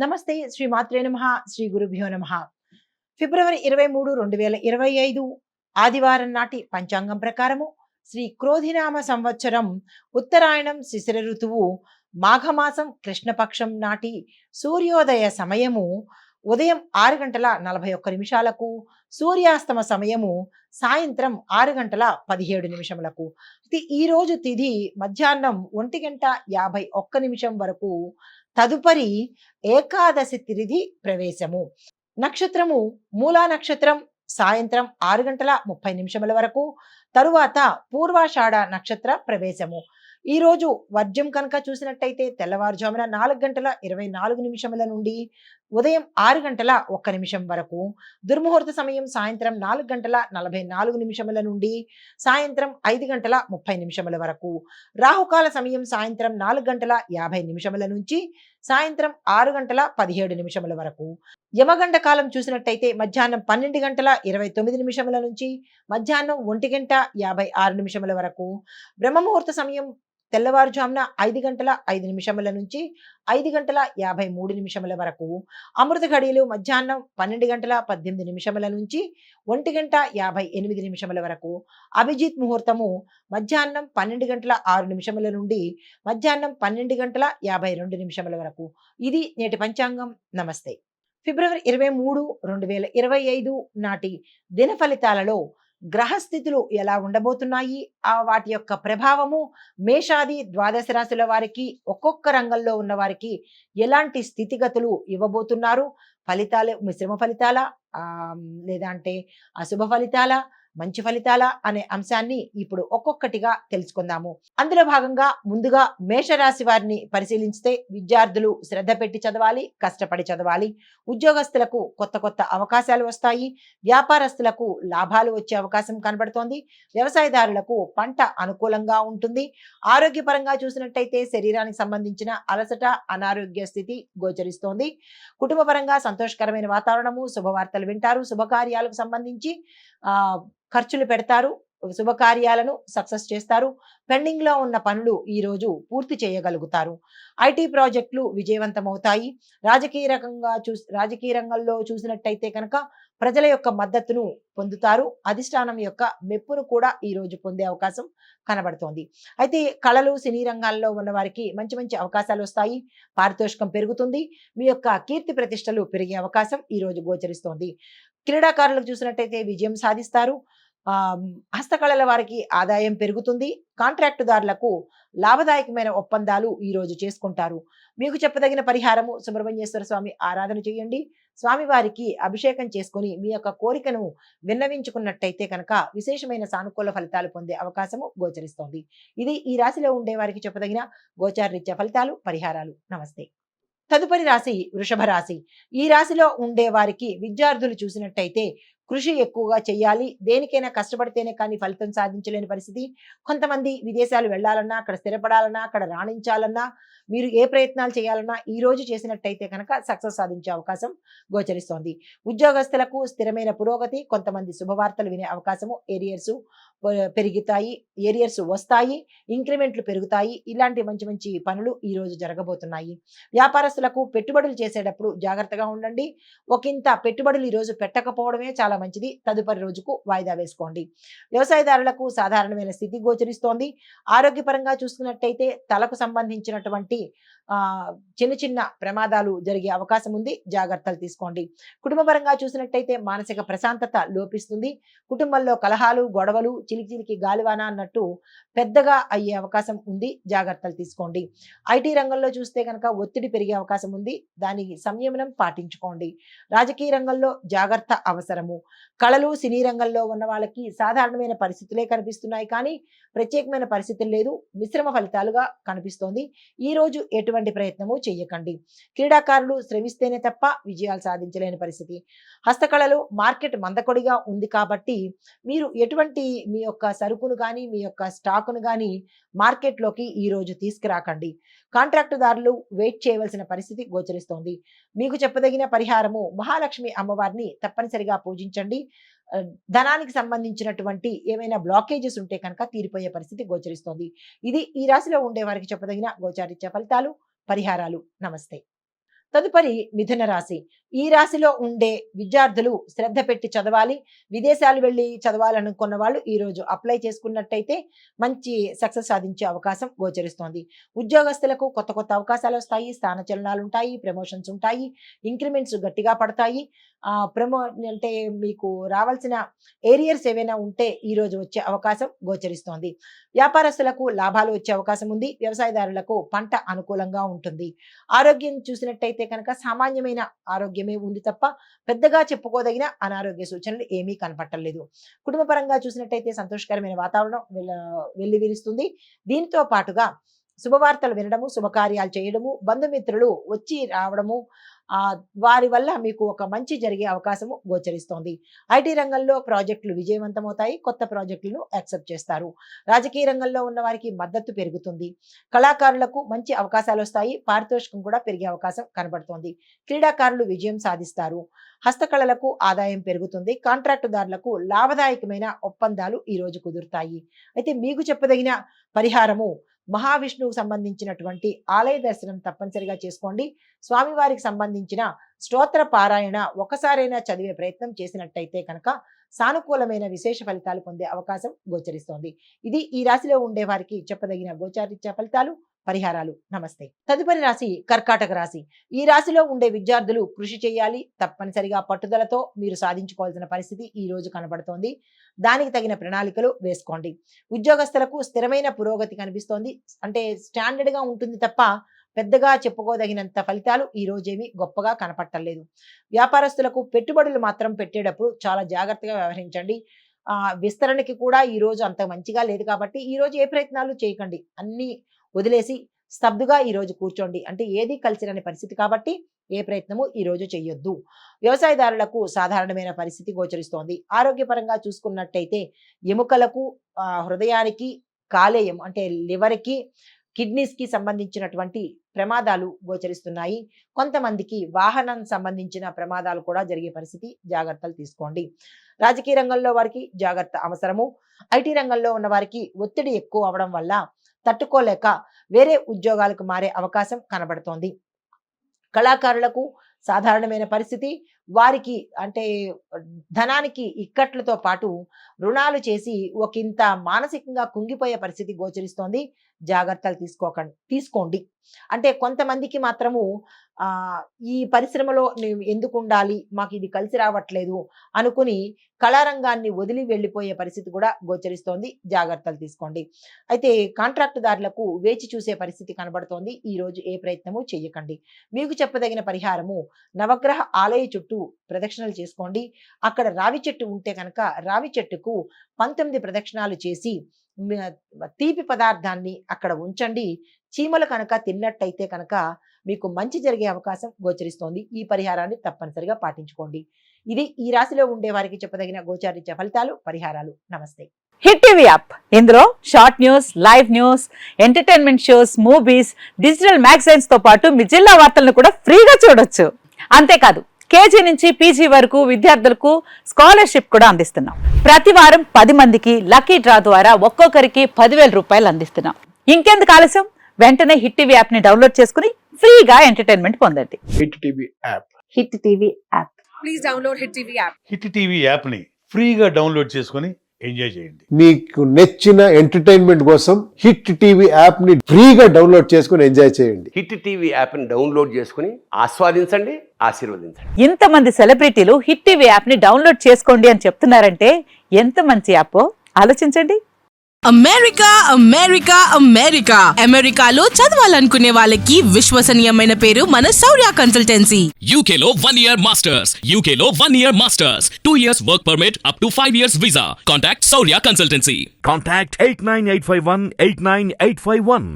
నమస్తే శ్రీ మాత్రే నమః శ్రీ గురుభ్యో నమః. ఫిబ్రవరి 23, 2025 ఆదివారం నాటి పంచాంగం ప్రకారము శ్రీ క్రోధినామ సంవత్సరం ఉత్తరాయణం శిశిర ఋతువు మాఘమాసం కృష్ణపక్షం నాటి సూర్యోదయ సమయము ఉదయం 6 గంటల 41 నిమిషాలకు, సూర్యాస్తమ సమయము సాయంత్రం 6 గంటల 17 నిమిషములకు. ఈ రోజు తిథి మధ్యాహ్నం 1 గంట 51 నిమిషం వరకు. తదుపరి ఏకాదశి తిథి ప్రవేశము. నక్షత్రము మూలా నక్షత్రం సాయంత్రం 6 గంటల 30 నిమిషముల వరకు. తరువాత పూర్వాషాఢ నక్షత్ర ప్రవేశము. ఈ రోజు వర్జ్యం కనుక చూసినట్టయితే తెల్లవారుజామున 4 గంటల 24 నిమిషముల నుండి ఉదయం 6 గంటల 1 నిమిషం వరకు. దుర్ముహూర్త సమయం సాయంత్రం 4 గంటల 44 నిమిషముల నుండి సాయంత్రం 5 గంటల 30 నిమిషముల వరకు. రాహుకాల సమయం సాయంత్రం 4 గంటల 50 నిమిషముల నుంచి సాయంత్రం 6 గంటల 17 నిమిషముల వరకు. యమగండ కాలం చూసినట్టయితే మధ్యాహ్నం 12 గంటల 29 నిమిషముల నుంచి మధ్యాహ్నం 1 గంట 56 నిమిషముల వరకు. బ్రహ్మముహూర్త సమయం తెల్లవారుజామున 5 గంటల 5 నిమిషముల నుంచి 5 గంటల 53 నిమిషముల వరకు. అమృత ఘడియలు మధ్యాహ్నం 12 గంటల 18 నిమిషముల నుంచి 1 గంట 58 నిమిషముల వరకు. అభిజిత్ ముహూర్తము మధ్యాహ్నం 12 గంటల 6 నిమిషముల నుండి మధ్యాహ్నం 12 గంటల 52 నిమిషముల వరకు. ఇది నేటి పంచాంగం. నమస్తే. ఫిబ్రవరి 23, 2025 నాటి దిన ఫలితాలలో గ్రహస్థితులు ఎలా ఉండబోతున్నాయి, వాటి యొక్క ప్రభావము మేషాది ద్వాదశ రాశుల వారికి, ఒక్కొక్క రంగంలో ఉన్న వారికి ఎలాంటి స్థితిగతులు ఇవ్వబోతున్నారు, ఫలితాలు మిశ్రమ ఫలితాల లేదా అంటే అశుభ ఫలితాల, మంచి ఫలితాల అనే అంశాన్ని ఇప్పుడు ఒక్కొక్కటిగా తెలుసుకుందాము. అందులో భాగంగా ముందుగా మేషరాశి వారిని పరిశీలించితే విద్యార్థులు శ్రద్ధ పెట్టి చదవాలి, కష్టపడి చదవాలి. ఉద్యోగస్తులకు కొత్త కొత్త అవకాశాలు వస్తాయి. వ్యాపారస్తులకు లాభాలు వచ్చే అవకాశం కనబడుతోంది. వ్యవసాయదారులకు పంట అనుకూలంగా ఉంటుంది. ఆరోగ్యపరంగా చూసినట్టయితే శరీరానికి సంబంధించిన అలసట, అనారోగ్య స్థితి గోచరిస్తోంది. కుటుంబపరంగా సంతోషకరమైన వాతావరణము, శుభవార్తలు వింటారు. శుభకార్యాలకు సంబంధించి ఖర్చులు పెడతారు. శుభకార్యాలను సక్సెస్ చేస్తారు. పెండింగ్ లో ఉన్న పనులు ఈ రోజు పూర్తి చేయగలుగుతారు. ఐటీ ప్రాజెక్టులు విజయవంతమవుతాయి. రాజకీయ రంగంలో చూసినట్టయితే కనుక ప్రజల యొక్క మద్దతును పొందుతారు. అధిష్టానం యొక్క మెప్పును కూడా ఈ రోజు పొందే అవకాశం కనబడుతోంది. అయితే కళలు, సినీ రంగాల్లో ఉన్న వారికి మంచి మంచి అవకాశాలు వస్తాయి. పారితోషికం పెరుగుతుంది. మీ యొక్క కీర్తి ప్రతిష్టలు పెరిగే అవకాశం ఈ రోజు గోచరిస్తోంది. క్రీడాకారులకు చూసినట్టయితే విజయం సాధిస్తారు. హస్తకళల వారికి ఆదాయం పెరుగుతుంది. కాంట్రాక్టుదారులకు లాభదాయకమైన ఒప్పందాలు ఈ రోజు చేసుకుంటారు. మీకు చెప్పదగిన పరిహారము సుబ్రహ్మణ్యేశ్వర స్వామి ఆరాధన చేయండి. స్వామివారికి అభిషేకం చేసుకుని మీ యొక్క కోరికను విన్నవించుకున్నట్టయితే కనుక విశేషమైన సానుకూల ఫలితాలు పొందే అవకాశము గోచరిస్తోంది. ఇది ఈ రాశిలో ఉండే వారికి చెప్పదగిన గోచారరీత్యా ఫలితాలు, పరిహారాలు. నమస్తే. తదుపరి రాశి వృషభ రాశి. ఈ రాశిలో ఉండే వారికి విద్యార్థులు చూసినట్టయితే కృషి ఎక్కువగా చేయాలి. దేనికైనా కష్టపడితేనే కానీ ఫలితం సాధించలేని పరిస్థితి. కొంతమంది విదేశాలు వెళ్ళాలన్నా, అక్కడ స్థిరపడాలన్నా, అక్కడ రాణించాలన్నా, మీరు ఏ ప్రయత్నాలు చేయాలన్నా ఈ రోజు చేసినట్టయితే కనుక సక్సెస్ సాధించే అవకాశం గోచరిస్తోంది. ఉద్యోగస్తులకు స్థిరమైన పురోగతి, కొంతమంది శుభవార్తలు వినే అవకాశము, ఏరియర్స్ పెరుగుతాయి, ఏరియర్స్ వస్తాయి, ఇంక్రిమెంట్లు పెరుగుతాయి. ఇలాంటి మంచి మంచి పనులు ఈ రోజు జరగబోతున్నాయి. వ్యాపారస్తులకు పెట్టుబడులు చేసేటప్పుడు జాగ్రత్తగా ఉండండి. ఒకంత పెట్టుబడులు ఈ రోజు పెట్టకపోవడమే చాలా మంచిది. తదుపరి రోజుకు వాయిదా వేసుకోండి. వ్యవసాయదారులకు సాధారణమైన స్థితి గోచరిస్తోంది. ఆరోగ్యపరంగా చూసుకున్నట్టయితే తలకు సంబంధించినటువంటి చిన్న చిన్న ప్రమాదాలు జరిగే అవకాశం ఉంది. జాగ్రత్తలు తీసుకోండి. కుటుంబపరంగా చూసినట్టయితే మానసిక ప్రశాంతత లోపిస్తుంది. కుటుంబంలో కలహాలు, గొడవలు, చిలికి గాలివాన అన్నట్టు పెద్దగా అయ్యే అవకాశం ఉంది. జాగ్రత్తలు తీసుకోండి. ఐటీ రంగంలో చూస్తే కనుక ఒత్తిడి పెరిగే అవకాశం ఉంది. దానికి సంయమనం పాటించుకోండి. రాజకీయ రంగంలో జాగ్రత్త అవసరము. కళలు, సినీ రంగంలో ఉన్న వాళ్ళకి సాధారణమైన పరిస్థితులే కనిపిస్తున్నాయి, కానీ ప్రత్యేకమైన పరిస్థితులు లేదు. మిశ్రమ ఫలితాలుగా కనిపిస్తోంది. ఈ రోజు ఎటువంటి ప్రయత్నము చేయకండి. క్రీడాకారులు శ్రమిస్తేనే తప్ప విజయాలు సాధించలేని పరిస్థితి. హస్తకళలు మార్కెట్ మందకొడిగా ఉంది కాబట్టి మీరు ఎటువంటి మీ యొక్క సరుకును కానీ, మీ యొక్క స్టాకును కానీ మార్కెట్లోకి ఈ రోజు తీసుకురాకండి. కాంట్రాక్టుదారులు వెయిట్ చేయవలసిన పరిస్థితి గోచరిస్తోంది. మీకు చెప్పదగిన పరిహారము మహాలక్ష్మి అమ్మవారిని తప్పనిసరిగా పూజించండి. ధనానికి సంబంధించినటువంటి ఏమైనా బ్లాకేజెస్ ఉంటే కనుక తీరిపోయే పరిస్థితి గోచరిస్తోంది. ఇది ఈ రాశిలో ఉండే వారికి చెప్పదగిన గోచారిత్య ఫలితాలు, పరిహారాలు. నమస్తే. తదుపరి మిథున రాశి. ఈ రాశిలో ఉండే విద్యార్థులు శ్రద్ధ పెట్టి చదవాలి. విదేశాలు వెళ్ళి చదవాలనుకున్న వాళ్ళు ఈ రోజు అప్లై చేసుకున్నట్టయితే మంచి సక్సెస్ సాధించే అవకాశం గోచరిస్తోంది. ఉద్యోగస్తులకు కొత్త కొత్త అవకాశాలు వస్తాయి, స్థానచలనాలు ఉంటాయి, ప్రమోషన్స్ ఉంటాయి, ఇంక్రిమెంట్స్ గట్టిగా పడతాయి. అంటే మీకు రావాల్సిన ఏరియర్స్ ఏవైనా ఉంటే ఈ రోజు వచ్చే అవకాశం గోచరిస్తోంది. వ్యాపారస్తులకు లాభాలు వచ్చే అవకాశం ఉంది. వ్యవసాయదారులకు పంట అనుకూలంగా ఉంటుంది. ఆరోగ్యం చూసినట్టయితే కనుక సామాన్యమైన ఆరోగ్యమే ఉంది తప్ప పెద్దగా చెప్పుకోదగిన అనారోగ్య సూచనలు ఏమీ కనపట్టలేదు. కుటుంబ పరంగా చూసినట్టయితే సంతోషకరమైన వాతావరణం వెల్లివిరుస్తుంది. దీంతో పాటుగా శుభవార్తలు వినడము, శుభకార్యాలు చేయడము, బంధుమిత్రులు వచ్చి రావడము, వారి వల్ల మీకు ఒక మంచి జరిగే అవకాశము గోచరిస్తోంది. ఐటీ రంగంలో ప్రాజెక్టులు విజయవంతమవుతాయి. కొత్త ప్రాజెక్టులను యాక్సెప్ట్ చేస్తారు. రాజకీయ రంగంలో ఉన్న వారికి మద్దతు పెరుగుతుంది. కళాకారులకు మంచి అవకాశాలు వస్తాయి. పారితోషికం కూడా పెరిగే అవకాశం కనబడుతోంది. క్రీడాకారులు విజయం సాధిస్తారు. హస్తకళలకు ఆదాయం పెరుగుతుంది. కాంట్రాక్టుదారులకు లాభదాయకమైన ఒప్పందాలు ఈ రోజు కుదురుతాయి. అయితే మీకు చెప్పదగిన పరిహారము మహావిష్ణువుకు సంబంధించినటువంటి ఆలయ దర్శనం తప్పనిసరిగా చేసుకోండి. స్వామివారికి సంబంధించిన స్తోత్ర పారాయణ ఒకసారైనా చదివే ప్రయత్నం చేసినట్టయితే కనుక సానుకూలమైన విశేష ఫలితాలు పొందే అవకాశం గోచరిస్తోంది. ఇది ఈ రాశిలో ఉండే వారికి చెప్పదగిన గోచారిత్య ఫలితాలు, పరిహారాలు. నమస్తే. తదుపరి రాశి కర్కాటక రాశి. ఈ రాశిలో ఉండే విద్యార్థులు కృషి చేయాలి. తప్పనిసరిగా పట్టుదలతో మీరు సాధించుకోవాల్సిన పరిస్థితి ఈ రోజు కనబడుతోంది. దానికి తగిన ప్రణాళికలు వేసుకోండి. ఉద్యోగస్తులకు స్థిరమైన పురోగతి కనిపిస్తోంది. అంటే స్టాండర్డ్ గా ఉంటుంది తప్ప పెద్దగా చెప్పుకోదగినంత ఫలితాలు ఈ రోజేమి గొప్పగా కనపట్టలేదు. వ్యాపారస్తులకు పెట్టుబడులు మాత్రం పెట్టేటప్పుడు చాలా జాగ్రత్తగా వ్యవహరించండి. విస్తరణకి కూడా ఈ రోజు అంత మంచిగా లేదు కాబట్టి ఈ రోజు ఏ ప్రయత్నాలు చేయకండి. అన్ని వదిలేసి స్తబ్దుగా ఈ రోజు కూర్చోండి. అంటే ఏది కలిసిరని పరిస్థితి కాబట్టి ఏ ప్రయత్నము ఈ రోజు చేయొద్దు. వ్యవసాయదారులకు సాధారణమైన పరిస్థితి గోచరిస్తోంది. ఆరోగ్యపరంగా చూసుకున్నట్టయితే ఎముకలకు, హృదయానికి, కాలేయం అంటే లివర్కి, కిడ్నీస్ కి సంబంధించినటువంటి ప్రమాదాలు గోచరిస్తున్నాయి. కొంతమందికి వాహనం సంబంధించిన ప్రమాదాలు కూడా జరిగే పరిస్థితి, జాగ్రత్తలు తీసుకోండి. రాజకీయ రంగంలో వారికి జాగ్రత్త అవసరము. ఐటీ రంగంలో ఉన్న వారికి ఒత్తిడి ఎక్కువ అవడం వల్ల తట్టుకోలేక వేరే ఉద్యోగాలకు మారే అవకాశం కనబడుతోంది. కళాకారులకు సాధారణమైన పరిస్థితి. వారికి అంటే ధనానికి ఇక్కట్లతో పాటు రుణాలు చేసి ఒకంత మానసికంగా కుంగిపోయే పరిస్థితి గోచరిస్తోంది. జాగ్రత్తలు తీసుకోండి. అంటే కొంతమందికి మాత్రము ఈ పరిశ్రమలో నేను ఎందుకు ఉండాలి, మాకు ఇది కలిసి రావట్లేదు అనుకుని కళారంగాన్ని వదిలి వెళ్ళిపోయే పరిస్థితి కూడా గోచరిస్తోంది. జాగ్రత్తలు తీసుకోండి. అయితే కాంట్రాక్టుదారులకు వేచి చూసే పరిస్థితి కనబడుతోంది. ఈ రోజు ఏ ప్రయత్నము చేయకండి. మీకు చెప్పదగిన పరిహారము నవగ్రహ ఆలయ చుట్టూ ప్రదక్షిణలు చేసుకోండి. అక్కడ రావి చెట్టు ఉంటే కనుక రావి చెట్టుకు 19 ప్రదక్షిణాలు చేసి తీపి పదార్థాన్ని అక్కడ ఉంచండి. చీమలు కనుక తిన్నట్టయితే కనుక మీకు మంచి జరిగే అవకాశం గోచరిస్తోంది. ఈ పరిహారాన్ని తప్పనిసరిగా పాటించుకోండి. ఇది ఈ రాశిలో ఉండే వారికి చెప్పదగిన గోచారిత్య ఫలితాలు, పరిహారాలు. నమస్తే. హిట్ టీవీ యాప్, ఇందులో short news, live news, entertainment shows, movies, digital magazines తో పాటు మీ జిల్లా వార్తలను కూడా ఫ్రీగా చూడొచ్చు. అంతేకాదు కేజీ నుంచి పీజీ వరకు విద్యార్థులకు స్కాలర్షిప్ కూడా అందిస్తున్నాం. ప్రతి వారం 10 మందికి లక్కీ డ్రా ద్వారా ఒక్కొక్కరికి 10,000 రూపాయలు అందిస్తున్నాం. ఇంకెందుకు ఆలస్యం, వెంటనే హిట్ టీవీ యాప్ ని డౌన్లోడ్ చేసుకుని ఫ్రీగా ఎంటర్టైన్మెంట్ పొందండి. Hit TV app. Hit TV app. Please download hit TV app. Hit TV app ని ఫ్రీగా డౌన్లోడ్ చేసుకుని ఎంజాయ్ చేయండి. మీకు నచ్చిన ఎంటర్టైన్మెంట్ కోసం హిట్ టీవీ యాప్ ని ఫ్రీగా డౌన్లోడ్ చేసుకుని ఎంజాయ్ చేయండి. హిట్ టీవీ యాప్ ని డౌన్లోడ్ చేసుకుని ఆస్వాదించండి, ఆశీర్వదించండి. ఇంతమంది సెలబ్రిటీలు హిట్ టీవీ యాప్ ని డౌన్లోడ్ చేసుకోండి అని చెప్తున్నారంటే ఎంత మంచి యాప్ ఆలోచించండి. అమెరికా అమెరికా అమెరికా అమెరికాలో చదవాలనుకునే వాళ్ళకి విశ్వసనీయమైన పేరు మన శౌర్య కన్సల్టెన్సీ. UK లో 1 year masters. UK లో 1 year masters. 2 years work permit up to 5 years visa. Contact Saurya Consultancy. Contact 89851 89851.